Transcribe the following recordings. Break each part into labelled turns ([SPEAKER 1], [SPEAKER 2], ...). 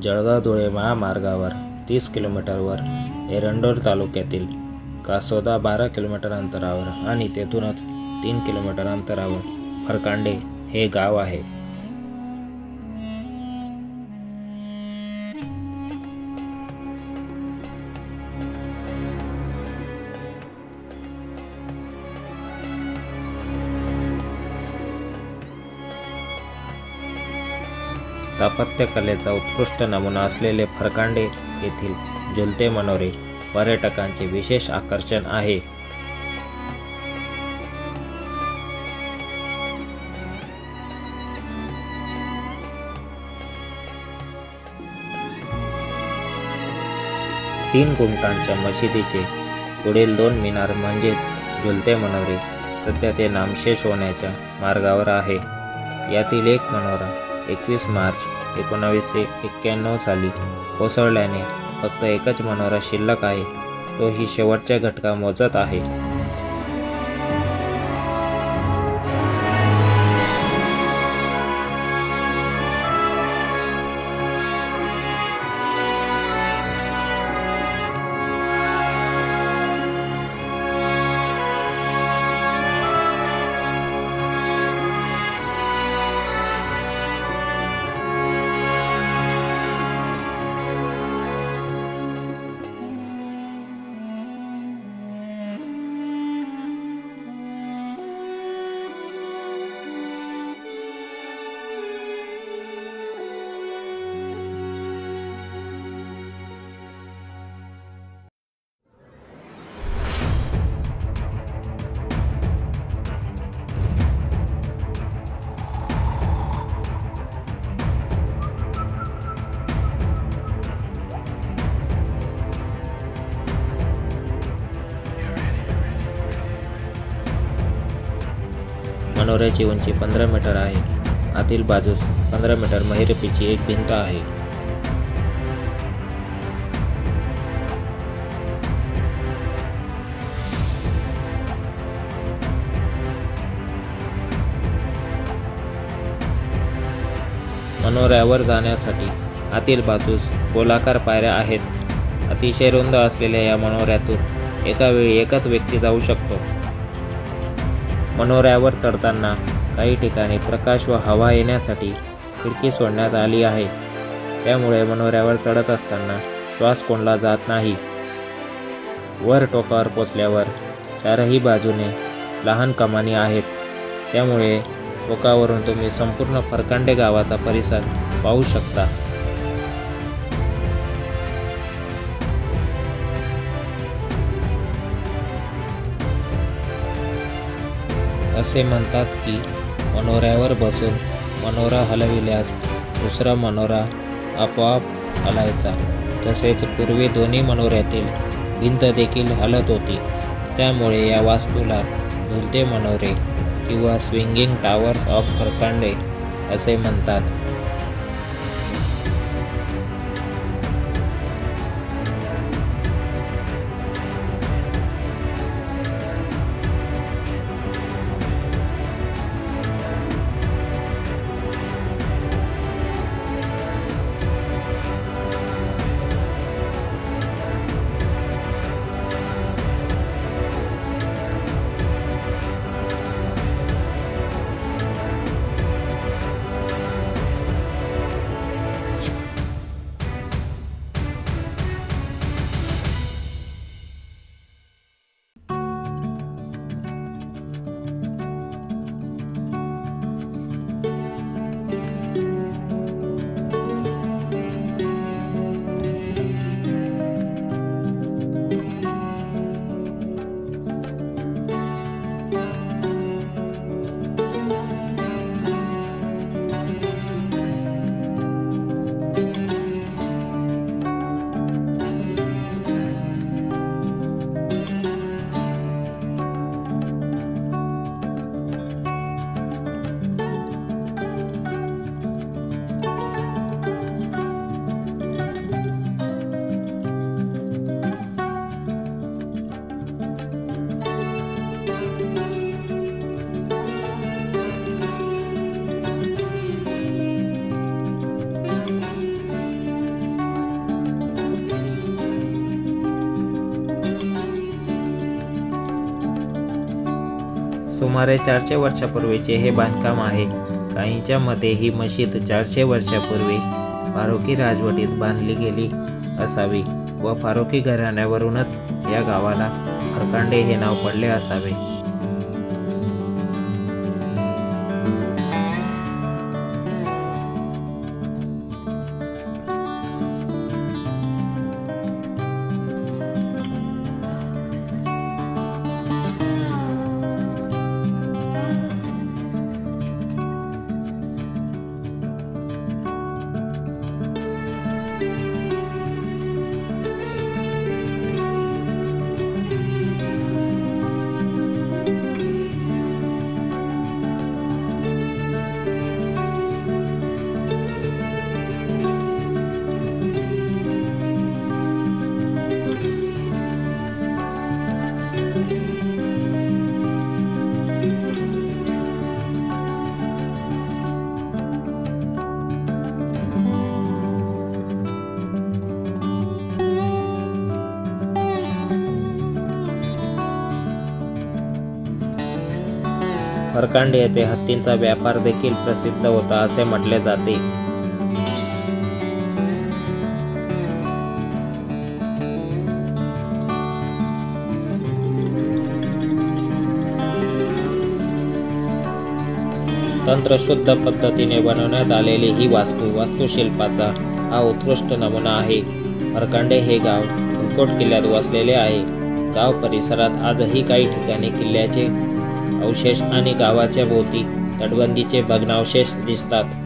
[SPEAKER 1] जळगाव धुळे महामार्गावर 30 किलोमीटरवर, एरंडोल तालुक्यातील कासोदा 12 किलोमीटर अंतरावर आणि तेथूनच 3 किलोमीटर अंतरावर फरकांडे हे गाव आहे. स्थापत्यकलेचा उत्कृष्ट नमुना असलेले फरकांडे येथील झुलते मनोरे पर्यटकांचे विशेष आकर्षण आहे. तीन गुंटांच्या मशिदीचे पुढील 2 मिनार म्हणजेच झुलते मनोरे सध्या ते नामशेष होण्याच्या मार्गावर आहे. यातील एक मनोरा 21 मार्च 1991 साली कोसळल्याने फक्त एकच मनोरा शिल्लक आहे, तोही शेवटच्या घटका मोजत आहे. मनोऱ्याची उंची 15 मीटर आहे. आतील बाजूस 15 मीटर महिरपीची एक भिंत आहे. मनोऱ्यावर जाण्यासाठी आतील बाजूस गोलाकार पायऱ्या आहेत. अतिशय रुंद असलेल्या या मनोऱ्यातून एका वेळी एकच व्यक्ती जाऊ शकतो. मनोऱ्यावर चढताना काही ठिकाणी प्रकाश व हवा येण्यासाठी खिडकी सोडण्यात आली आहे. त्यामुळे मनोऱ्यावर चढत असताना श्वास कोंडला जात नाही. वर टोकावर पोचल्यावर चारही बाजूने लहान कमानी आहेत. त्यामुळे टोकावरून तुम्ही संपूर्ण फरकांडे गावाचा परिसर पाहू शकता. असे म्हणतात की मनोऱ्यावर बसून मनोरा हलविल्यास दुसरा मनोरा आपोआप हलायचा. तसेच पूर्वी दोन्ही मनोऱ्यातील भिंत देखील हलत होती. त्यामुळे या वास्तूला झुलते मनोरे किंवा स्विंगिंग टावर्स ऑफ फरकांडे असे म्हणतात. सुमारे 400 वर्षापूर्वीचे हे बांधकाम आहे। काहींच्या मते ही मशीद 400 वर्षापूर्वी फारुकी राजवटीत बांधली गेली असावी व फारुकी घराण्यावरूनच या गावाला फरकांडे हे नाव पडले असावे। फरकांडे येथे हत्तींचा व्यापार देखील प्रसिद्ध होता असे म्हटले जाते। तंत्रशुद्ध पद्धतीने बनवण्यात आलेली ही वास्तुशिल्पाचा हा उत्कृष्ट नमुना आहे। फरकांडे हे गाव भुईकोट किल्ल्यात वसलेले आहे। गाव परिसरात आजही काही ठिकाणी किल्ल्याचे अवशेष आणि गावाच्या भोवती तटबंदीचे भग्नावशेष दिसतात।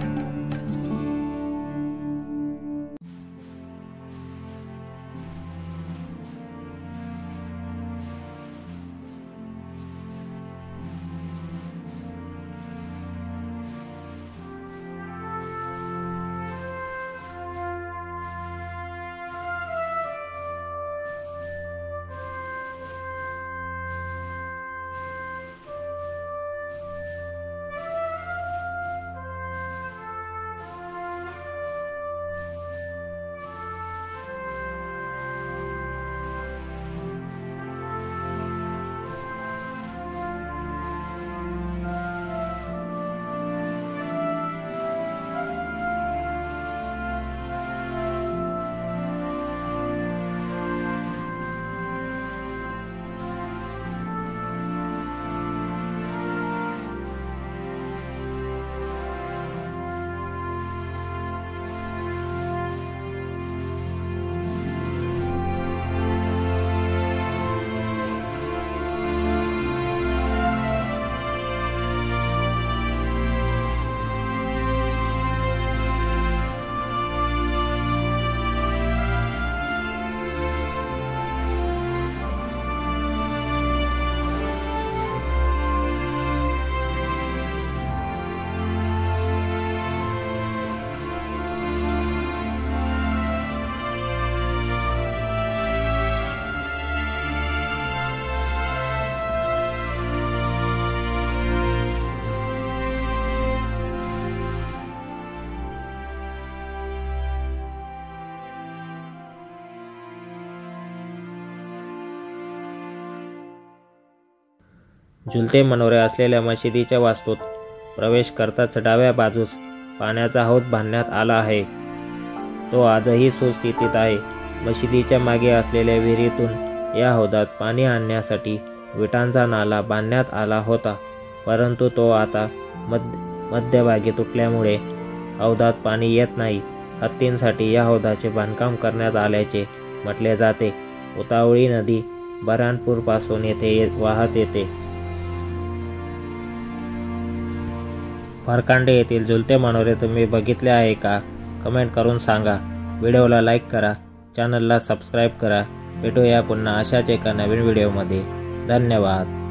[SPEAKER 1] झुलते मनोरे असलेल्या मशिदीच्या वास्तूत प्रवेश करताच डाव्या बाजूस पाण्याचा हौद बांधण्यात आला आहे। तो आजही सुस्थितीत आहे। मशिदीच्या मागे असलेल्या विहिरीतून या हौदात पाणी आणण्यासाठी विटांचा नाला बांधण्यात आला होता, परंतु तो आता मध्यभागी तुटल्यामुळे हौदात पाणी येत नाही। हत्तींसाठी या हौदाचे बांधकाम करण्यात आल्याचे म्हटले जाते। उतावळी नदी बऱ्हाणपूरपासून येथे वाहत येते। फरकांडे येथील झुलते मनोरे तुम्ही बघितले आहे का? कमेंट करून सांगा। व्हिडिओला लाईक करा, चॅनलला सबस्क्राईब करा। भेटूया पुन्हा अशाच एका नवीन व्हिडिओमध्ये। धन्यवाद।